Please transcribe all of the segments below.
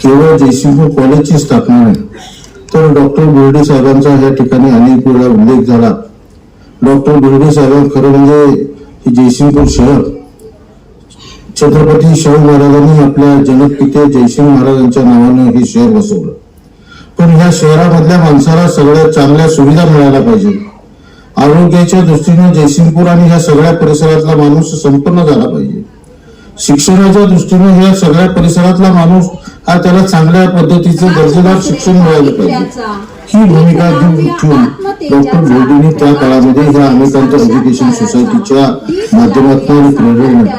केवळ जयसिंगपूर कॉलेजची स्थापना नाही, तर डॉक्टर बिर्डे साहेबांचा या ठिकाणी अनेक वेळा उल्लेख झाला. डॉक्टर बिर्डे साहेब खरं म्हणजे जयसिंगपूर शहर छत्रपती शाहू महाराजांनी आपल्या जनकपिते जयसिंग महाराजांच्या नावानं हे शहर बसवलं. पण ह्या शहरामधल्या माणसाला सगळ्या चांगल्या सुविधा मिळायला पाहिजे. आरोग्याच्या दृष्टीने जयसिंगपूर आणि ह्या सगळ्या परिसरातला माणूस संपन्न झाला पाहिजे. शिक्षणाच्या दृष्टीने ह्या सगळ्या परिसरातला माणूस हा त्याला चांगल्या पद्धतीचं दर्जेदार शिक्षण मिळालं पाहिजे. ही भूमिका ठेवून डॉक्टर बिर्डेंनी त्या काळामध्ये ह्या अमेरिकन एज्युकेशन सोसायटीच्या माध्यमातून प्रेरणेने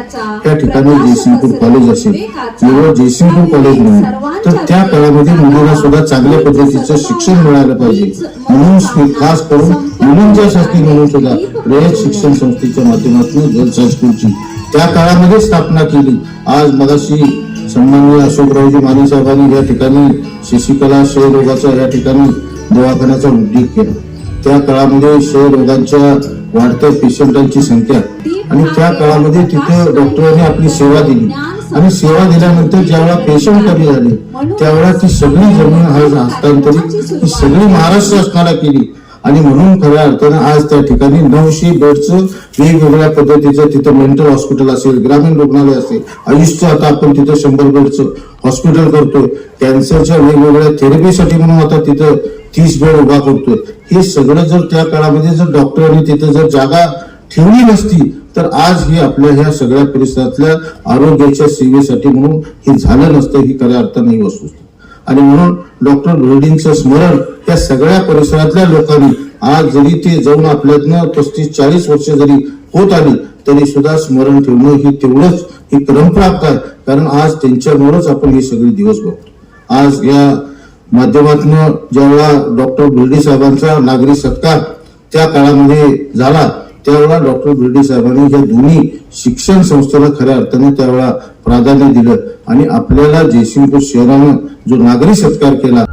त्या ठिकाणी जयसिंगपूर कॉलेज असेल, केवळ जयसिंगपूर कॉलेज नाही तर त्या काळामध्ये मुलींना सुद्धा चांगल्या पद्धतीचं शिक्षण मिळालं पाहिजे म्हणून खास करून मुलींच्यासाठी म्हणून सुद्धा रयत शिक्षण संस्थेच्या माध्यमातून गर्ल्स हायस्कूलची त्या काळामध्ये स्थापना केली. आज मगाशी सन्माननीय अशोकरावजी माने साहेबांनी या ठिकाणी शशिकला क्षयरोगाचा या ठिकाणी दवाखान्याचा उल्लेख केला. त्या काळामध्ये क्षयरोगाच्या वाढत्या पेशंटांची संख्या आणि त्या काळामध्ये तिथे डॉक्टरांनी आपली सेवा दिली आणि सेवा दिल्यानंतर ज्यावेळा पेशंट कमी झाले त्यावेळा ती सगळी जमीन हस्तांतरित ही सगळी महाराष्ट्र शासनाला केली आणि म्हणून खऱ्या अर्थानं आज त्या ठिकाणी 900 बेडचं वेगवेगळ्या पद्धतीचं तिथं मेंटल हॉस्पिटल असेल, ग्रामीण रुग्णालय असेल, आयुषचं आता आपण तिथं 100 बेडचं हॉस्पिटल करतोय, कॅन्सरच्या वेगवेगळ्या थेरपीसाठी म्हणून आता तिथं 30 बेड उभा करतोय. हे सगळं जर त्या काळामध्ये जर डॉक्टरांनी तिथं जर जागा ठेवली नसती तर आज हे आपल्या ह्या सगळ्या परिसरातल्या आरोग्याच्या सेवेसाठी म्हणून हे झालं नसतं. ही खऱ्या अर्थानं ही वस्तुस्थिती आणि म्हणून डॉक्टर बिर्डेंचं स्मरण या सगळ्या परिसरातल्या लोकांनी आज जरी ते जाऊन आपल्यातनं 35-40 वर्ष जरी होत आली तरी सुद्धा स्मरण ठेवणं ही तेवढंच ही क्रमप्राप्त आहे. कारण आज त्यांच्यामुळेच आपण हे सगळे दिवस बघतो. आज या माध्यमातून ज्यावेळा डॉक्टर बिर्डे साहेबांचा नागरी सत्कार त्या काळामध्ये झाला त्यावेळा डॉक्टर बिर्डे साहेबांनी या दोन्ही शिक्षण संस्थेला खऱ्या अर्थाने त्यावेळा प्राधान्य दिलं आणि आपल्याला जयसिंगपूर शहरानं जो नागरी सत्कार केला